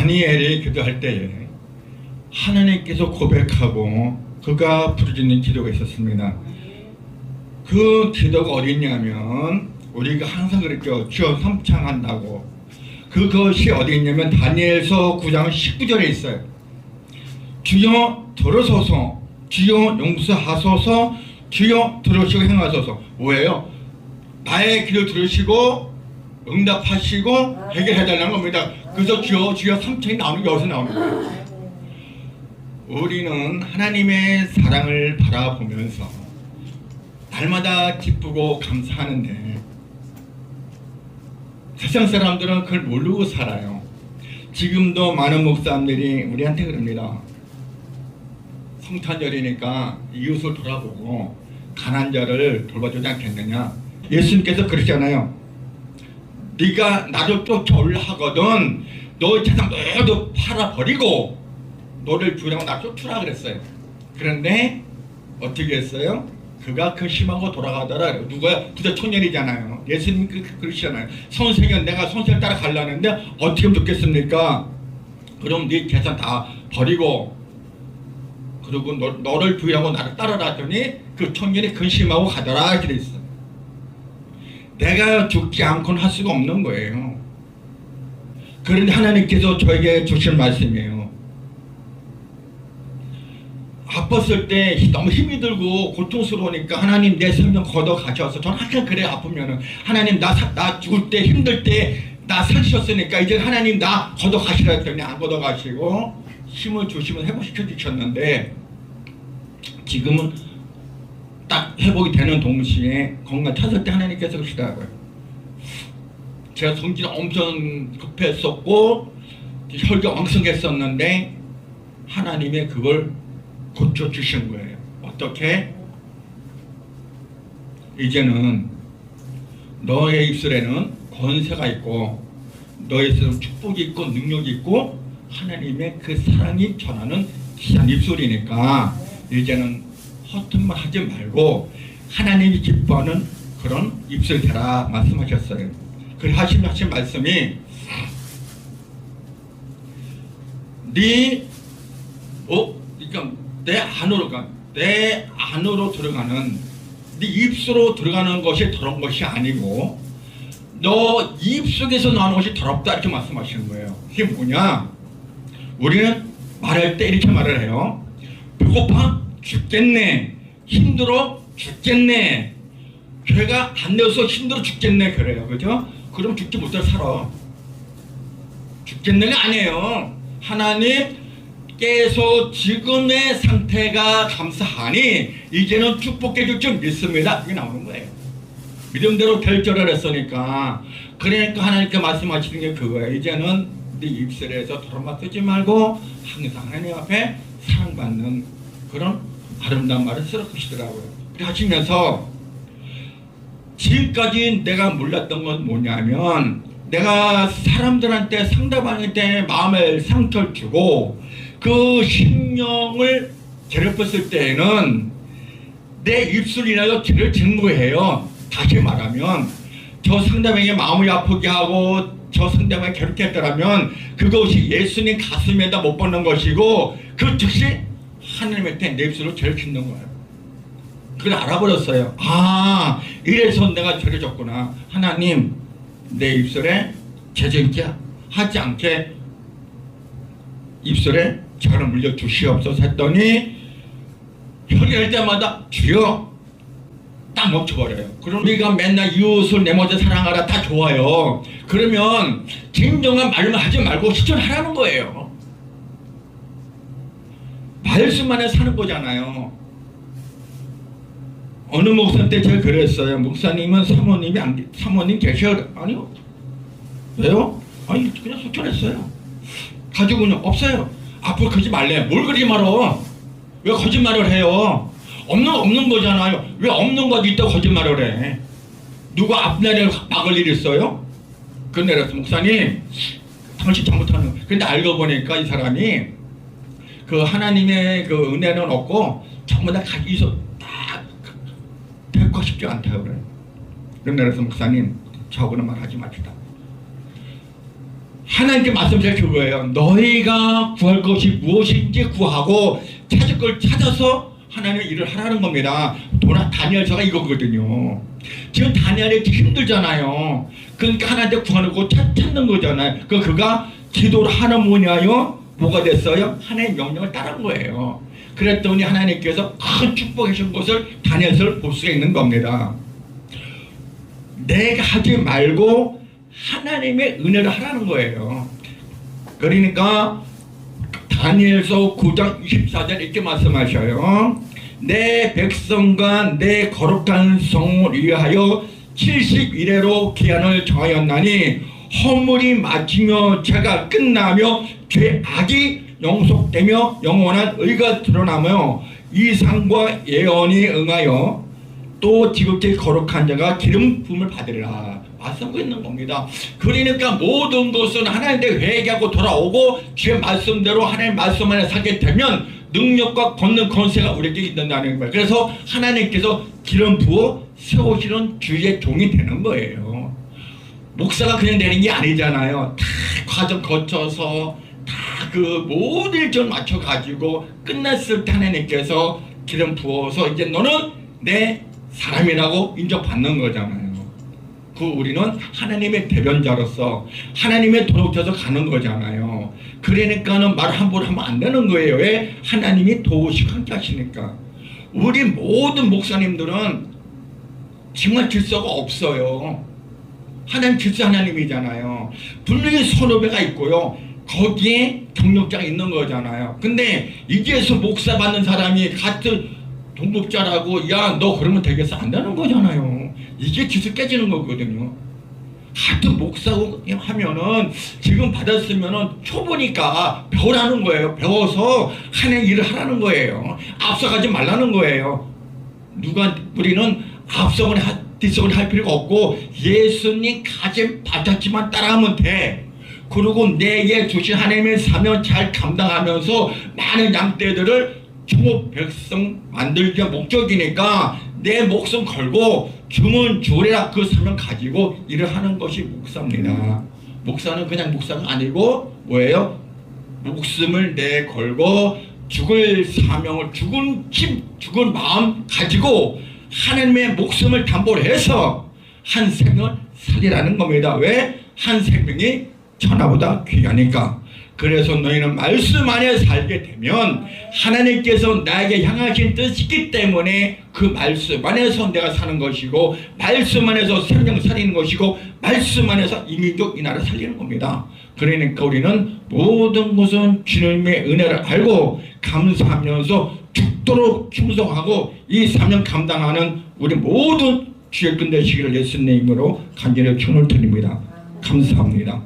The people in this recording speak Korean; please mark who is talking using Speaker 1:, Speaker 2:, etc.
Speaker 1: 다니엘이 기도할 때에 하나님께서 고백하고 그가 부르짖는 기도가 있었습니다. 그 기도가 어디 있냐면 우리가 항상 그랬죠. 주여 삼창한다고. 그것이 어디 있냐면 다니엘서 9장 19절에 있어요. 주여 들으소서, 주여 용서하소서, 주여 들으시고 행하소서. 뭐예요? 나의 기도 들으시고 응답하시고 해결해달라는 겁니다. 그래서 주여 주여 삼창이 나오는 게 여기서 나오는 거예요. 우리는 하나님의 사랑을 바라보면서 날마다 기쁘고 감사하는데 세상 사람들은 그걸 모르고 살아요. 지금도 많은 목사님들이 우리한테 그럽니다. 성탄절이니까 이웃을 돌아보고 가난한 자를 돌봐주지 않겠느냐. 예수님께서 그러잖아요. 네가 나를 쫓아올라 하거든 너의 재산 모두 팔아버리고 너를 주라고 나를 쫓으라 그랬어요. 그런데 어떻게 했어요? 그가 근심하고 돌아가더라. 누가? 부자 청년이잖아요. 예수님 그러시잖아요. 선생님 내가 선생을 따라가려는데 어떻게 하면 좋겠습니까? 그럼 네 재산 다 버리고 그리고 너를 주라고 나를 따르라 하더니 그 청년이 근심하고 가더라 그랬어. 내가 죽지 않고는 할 수가 없는 거예요. 그런데 하나님께서 저에게 주신 말씀이에요. 아팠을 때 너무 힘이 들고 고통스러우니까 하나님 내 생명 걷어 가셔서 저는 항상 그래요. 아프면은 하나님 나 죽을 때 힘들 때 나 살리셨으니까 이제 하나님 나 걷어 가시라 했더니 안 걷어 가시고 힘을 주시면 회복시켜 주셨는데 지금은 딱 회복이 되는 동시에 건강 찾을 때 하나님께서 그러시더라고요. 제가 성질이 엄청 급했었고 혈기 왕성했었는데 하나님의 그걸 고쳐주신 거예요. 어떻게? 이제는 너의 입술에는 권세가 있고 너의 입술에는 축복이 있고 능력이 있고 하나님의 그 사랑이 전하는 귀한 입술이니까 이제는 허튼 말 하지 말고 하나님이 기뻐하는 그런 입술 되라 말씀하셨어요. 그 하신 말씀이 그러니까 내 안으로 들어가는 네 입술로 들어가는 것이 더러운 것이 아니고 너 입속에서 나오는 것이 더럽다 이렇게 말씀하시는 거예요. 이게 뭐냐? 우리는 말할 때 이렇게 말을 해요. 배고파 죽겠네, 힘들어 죽겠네, 죄가 안 내어서 힘들어 죽겠네 그래요. 그죠? 그럼 죽지 못해 살아. 죽겠네가 아니에요. 하나님께서 지금의 상태가 감사하니 이제는 축복해 줄 줄 믿습니다. 이게 나오는 거예요. 믿음대로 될 줄 알았으니까. 그러니까 하나님께 말씀하시는 게 그거예요. 이제는 네 입술에서 더러운 말 쓰지 말고 항상 하나님 앞에 사랑받는 그런 아름다운 말을 쓰러 것이더라고요. 그렇게 하시면서 지금까지 내가 몰랐던 건 뭐냐면 내가 사람들한테 상대방한테 마음의 상처를 주고 그 심령을 괴롭혔을 때에는 내 입술이라도 죄를 짓는 거예요. 다시 말하면 저 상대방의 마음을 아프게 하고 저 상대방을 괴롭게 했더라면 그것이 예수님 가슴에다 못 박는 것이고 그 즉시 하나님한테 내 입술로 죄를 짓는 거예요. 그걸 알아버렸어요. 아, 이래서 내가 죄를 졌구나. 하나님 내 입술에 죄짓게 하지 않게 입술에 죄를 물려 주시옵소서 했더니 혈기할 때마다 주여 딱 멈춰버려요. 그럼 우리가 맨날 이웃을 내 먼저 사랑하라 다 좋아요. 그러면 진정한 말만 하지 말고 실천하라는 거예요. 말씀만에 사는 거잖아요. 어느 목사 때 제가 그랬어요. 목사님은 사모님 계셔? 아니요. 왜요? 아니 그냥 속전했어요. 가지고는 없어요. 앞으로 그러지 말래. 뭘 그러지 말어. 왜 거짓말을 해요? 없는 거잖아요. 왜 없는 거 있다고 거짓말을 해? 누가 앞날에 막을 일 있어요? 그런데 그래서 목사님 당신 잘못하는 거. 근데 알고 보니까 이 사람이 그 하나님의 그 은혜는 없고 전부 다 가지고서 딱 뵙고 싶지 않다고 그래요. 그런데 그래서 목사님 저하고는 말하지 맙시다. 하나님께 말씀하실 그거예요. 너희가 구할 것이 무엇인지 구하고 찾을 걸 찾아서 하나님의 일을 하라는 겁니다. 다니엘서가 이거거든요. 지금 다니엘이 힘들잖아요. 그러니까 하나님께 구하는 거 찾는 거잖아요. 그가 기도를 하는 뭐냐요? 뭐가 됐어요? 하나님의 명령을 따른 거예요. 그랬더니 하나님께서 큰 축복해 주신 것을 다니엘서를 볼 수가 있는 겁니다. 내가 하지 말고 하나님의 은혜를 하라는 거예요. 그러니까 다니엘서 9장 24절 이렇게 말씀하셔요. 내 백성과 내 거룩한 성을 위하여 70일에로 기한을 정하였나니 허물이 마치며 죄가 끝나며 죄악이 영속되며 영원한 의가 드러나며 이상과 예언이 응하여 또 지극히 거룩한 자가 기름 부음을 받으리라 말씀하고 있는 겁니다. 그러니까 모든 것은 하나님께 회개하고 돌아오고 주의 말씀대로 하나님 말씀 안에 살게 되면 능력과 권능 권세가 우리에게 있는다는 거예요. 그래서 하나님께서 기름 부어 세우시는 주의 종이 되는 거예요. 목사가 그냥 되는 게 아니잖아요. 다 과정 거쳐서 다 그 모든 일정 맞춰 가지고 끝났을 때 하나님께서 기름 부어서 이제 너는 내 사람이라고 인정받는 거잖아요. 우리는 하나님의 대변자로서 하나님의 도둑져서 가는 거잖아요. 그러니까는 말 함부로 하면 안 되는 거예요. 왜? 하나님이 도우시고 함께 하시니까. 우리 모든 목사님들은 정말 질서가 없어요. 하나님 질서 하나님이잖아요. 분명히 선후배가 있고요. 거기에 경력자가 있는 거잖아요. 근데 이제서 목사 받는 사람이 같은 동급자라고 야 너 그러면 되겠어? 안 되는 거잖아요. 이게 질서 깨지는 거거든요. 같은 목사고 하면은 지금 받았으면은 초보니까 배우라는 거예요. 배워서 하나님 일을 하라는 거예요. 앞서가지 말라는 거예요. 우리는 앞서거나 뒤서거나 할 필요가 없고 예수님 가진 받았지만 따라하면 돼. 그리고 내게 주신 하나님의 사명 잘 감당하면서 많은 양떼들을 종업 백성 만들기 목적이니까 내 목숨 걸고 주문 주리라 그 사명 가지고 일을 하는 것이 목사입니다. 목사는 그냥 목사가 아니고 뭐예요? 목숨을 내 걸고 죽을 사명을 죽은 힘 죽은 마음 가지고 하나님의 목숨을 담보로 해서 한 생명을 살리라는 겁니다. 왜? 한 생명이 천하보다 귀하니까. 그래서 너희는 말씀 안에 살게 되면 하나님께서 나에게 향하신 뜻이 있기 때문에 그 말씀 안에서 내가 사는 것이고 말씀 안에서 생명 살리는 것이고 말씀 안에서 이 민족 이 나라 살리는 겁니다. 그러니까 우리는 모든 것은 주님의 은혜를 알고 감사하면서 죽도록 충성하고 이 사명 감당하는 우리 모든 주의 끝내시기를 예수님의 이름으로 간절히 축원을 드립니다. 감사합니다.